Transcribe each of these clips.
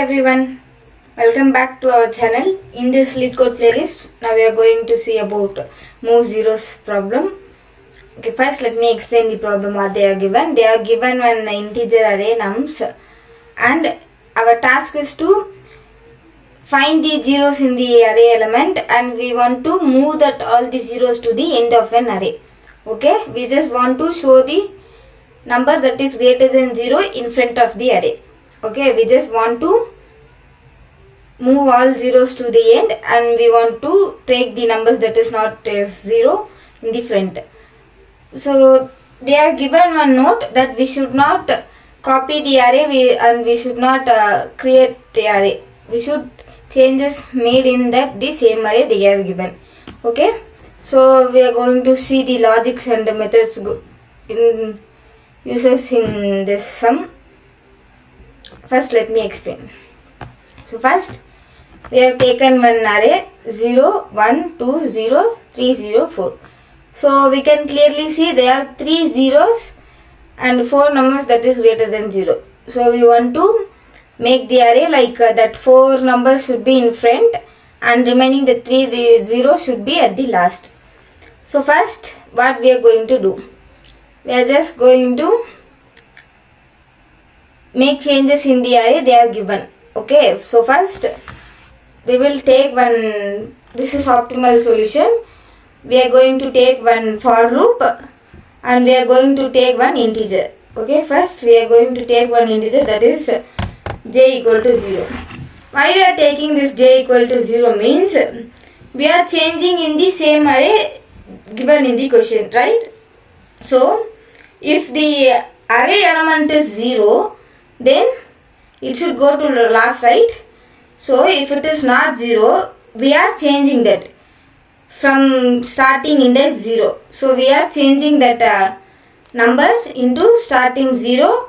everyone, welcome back to our channel. In this LeetCode playlist, now we are going to see about move zeros problem. Okay, first let me explain the problem what they are given. They are given one integer array nums and our task is to find the zeros in the array element and we want to move that all the zeros to the end of an array. Okay, we just want to show the number that is greater than 0 in front of the array. Okay, we just want to move all zeros to the end and we want to take the numbers that is not 0 in the front. So they are given one note that we should not copy the array and we should not create the array. We should changes made in that the same array they have given. Okay, so we are going to see the logics and the methods in uses in this sum. First let me explain. So first we have taken one array 0, 1, 2, 0, 3, 0, 4. So we can clearly see there are 3 zeros and 4 numbers that is greater than 0. So we want to make the array like that 4 numbers should be in front and remaining the 3 zeros should be at the last. So first what we are going to do? We are just going to make changes in the array they are given. Okay, so first we will take one, this is optimal solution. We are going to take one for loop and we are going to take one integer. Okay, first we are going to take one integer that is j equal to 0. Why we are taking this j equal to 0 means we are changing in the same array given in the question, right? So if the array element is 0, then it should go to the last, right? So if it is not 0, we are changing that from starting index 0. So we are changing that number into starting 0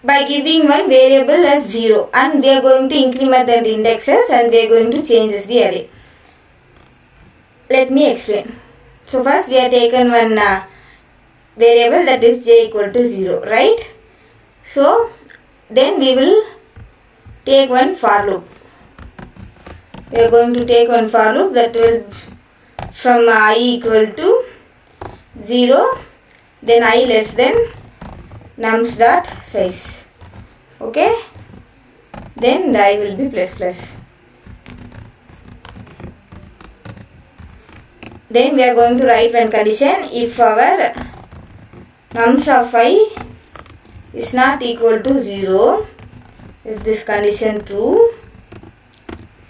by giving one variable as 0 and we are going to increment that indexes and we are going to change the array. Let me explain. So first we have taken one variable that is j equal to 0, right? So then we will take one for loop. We are going to take one for loop that will from I equal to 0, then I less than nums dot size. Okay, then the I will be plus plus. Then we are going to write one condition. If our nums of I is not equal to 0, if this condition true,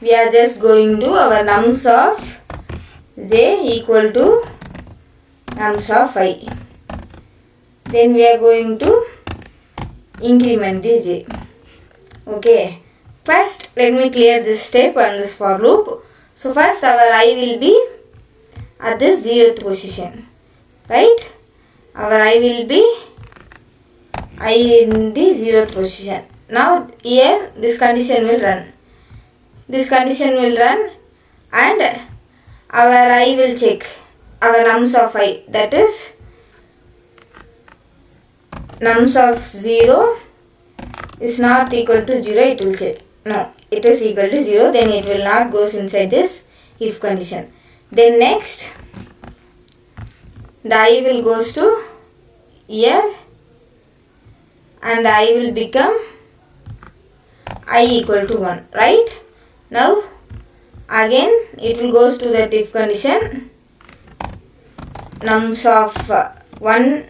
we are just going to our nums of j equal to nums of I. Then we are going to increment the j. Okay, first let me clear this step and this for loop. So first our I will be at this 0th position, right? Our I will be I in the 0th position. Now here this condition will run. This condition will run and our I will check our nums of I, that is nums of 0 is not equal to 0, it will check. No, it is equal to 0, then it will not goes inside this if condition. Then next the I will goes to here and the I will become I equal to 1, right? Now again it will goes to that if condition, nums of 1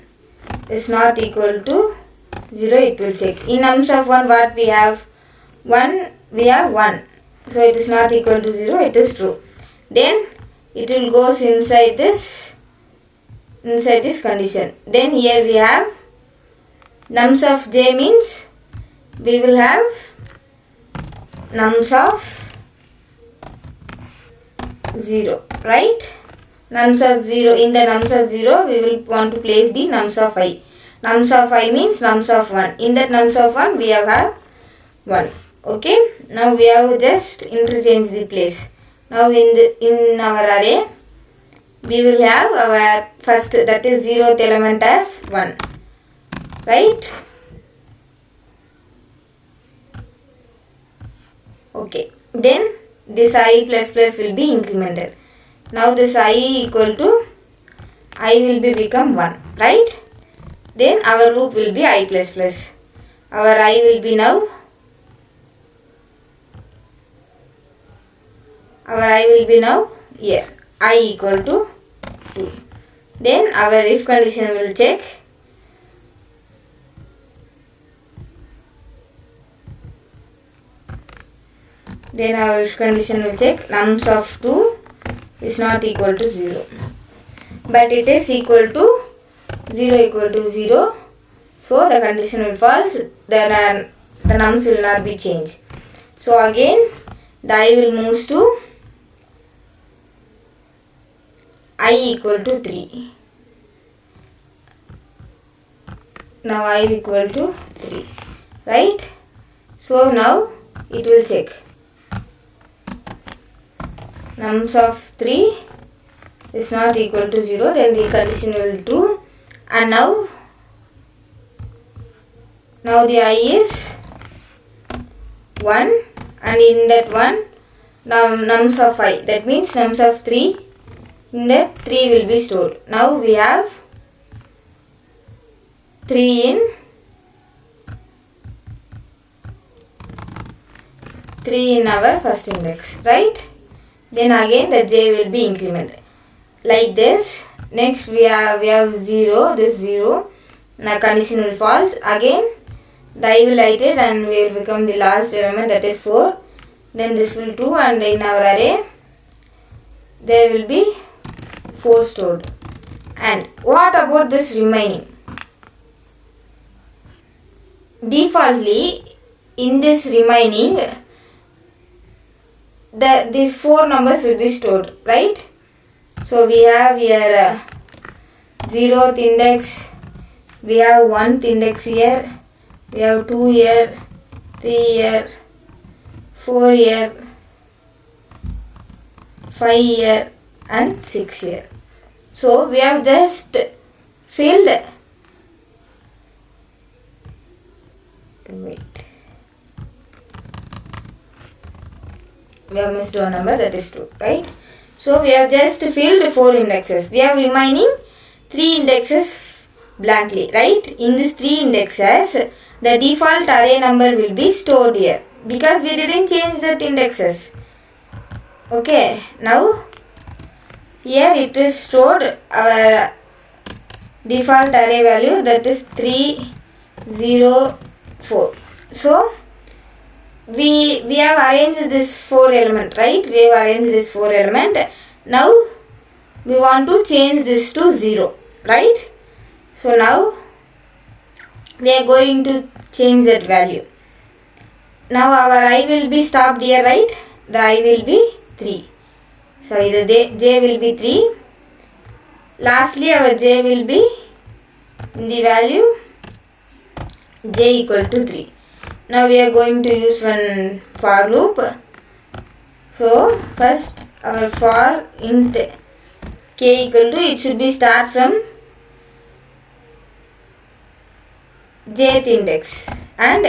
is not equal to 0, it will check. In nums of 1 what we have? 1, we have 1, so it is not equal to 0, it is true. Then it will goes inside this condition. Then here we have nums of j means we will have nums of 0, right? Nums of 0, in the nums of 0 we will want to place the nums of I. Nums of I means nums of 1. In that nums of 1 we have 1. Okay, now we have just interchange the place. Now in our array we will have our first, that is 0th element as 1, right? Okay, then this I plus plus will be incremented. Now this I equal to I will be become 1, right? Then our loop will be I plus plus. Our I will be now, here, I equal to 2. Then our if condition will check. Then our if condition will check nums of 2 is not equal to 0. But it is equal to 0. So the condition will false. The nums will not be changed. So again the I will move to I equal to 3. Now I equal to 3, right? So now it will check nums of 3 is not equal to 0, then the condition will be true. And now the I is 1, and in that 1 nums of I, that means nums of 3, in that 3 will be stored. Now we have 3 in our first index, right? Then again the j will be incremented like this. Next we have 0, this 0. Now condition will false. Again the I will iterate and we will become the last element, that is 4. Then this will true, and in our array there will be 4 stored. And what about this remaining? Defaultly in this remaining these 4 numbers will be stored, right? So we have here 0th index, we have 1th index here, we have 2 here, 3 here, 4 here, 5 here, and 6 here. So we have just filled, we have missed one number, that is 2, right? So we have just filled 4 indexes. We have remaining 3 indexes blankly, right? In these 3 indexes, the default array number will be stored here because we didn't change that indexes. Okay, now here it is stored our default array value, that is 3, 0, 4. So we have arranged this 4 element, right? We have arranged this 4 element. Now we want to change this to 0, right? So now we are going to change that value. Now our I will be stopped here, right? The I will be 3. Sorry, the j will be 3. Lastly our j will be in the value j equal to 3. Now we are going to use one for loop. So first our for int k equal to, it should be start from jth index, and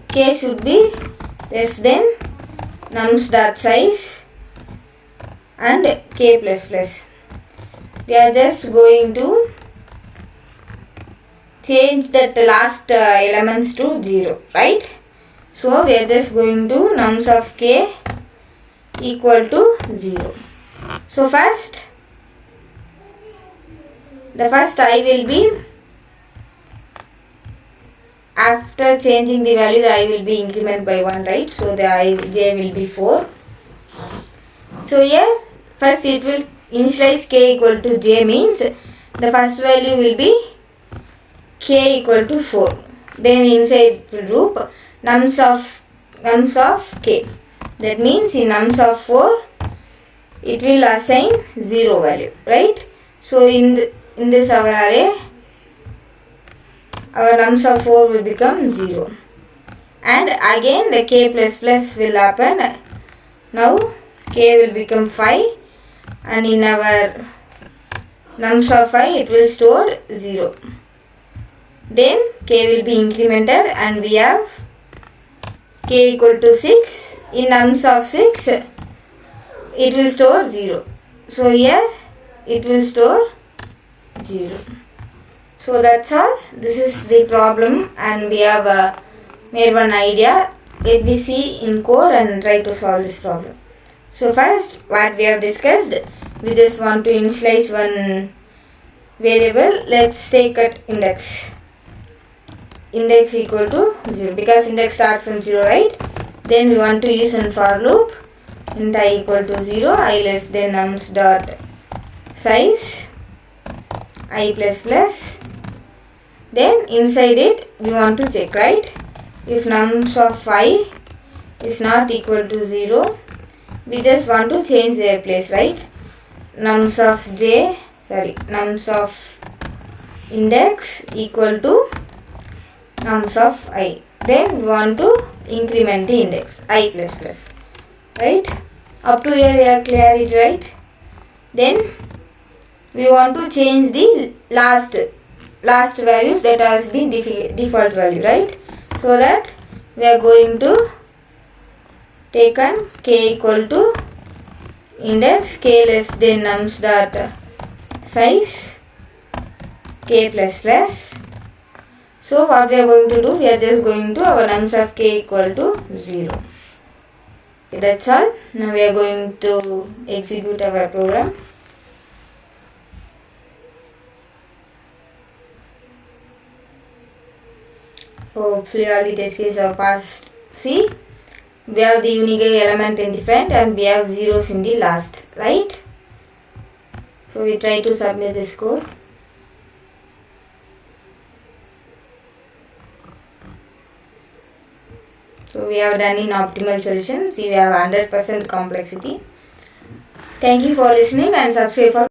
k should be less than nums dot size and k plus plus. We are just going to change that last elements to 0, right? So we are just going to nums of k equal to 0. So first, the first I will be, after changing the value, the I will be increment by 1, right? So the j will be 4. So here first it will initialize k equal to j, means the first value will be k equal to 4. Then inside loop nums of k, that means in nums of 4 it will assign 0 value, right? So in this our array, our nums of 4 will become 0, and again the k plus plus will happen. Now k will become 5, and in our nums of 5 it will store 0. Then k will be incremented, and we have k equal to 6. In nums of 6, it will store 0. So here it will store 0. So that's all. This is the problem, and we have made one idea. Let me see in code and try to solve this problem. So first, what we have discussed, we just want to initialize one variable. Let's take at index. Index equal to 0 because index starts from 0, right? Then we want to use one for loop. Int I equal to 0, I less than nums dot size I plus plus. Then inside it we want to check, right? If nums of I is not equal to 0, we just want to change their place, right? Nums of index equal to nums of I. Then we want to increment the index I plus plus, right? Up to here you have clear it, right? Then we want to change the last values that has been default value, right? So that we are going to take an k equal to index k less than nums dot size k plus plus. So what we are going to do, we are just going to our nums of k equal to 0. Okay, that's all. Now we are going to execute our program. Hopefully all the test cases are passed. See, we have the unique element in the front and we have zeros in the last, right? So we try to submit this code. So we have done in optimal solution. See, we have 100% complexity. Thank you for listening and subscribe for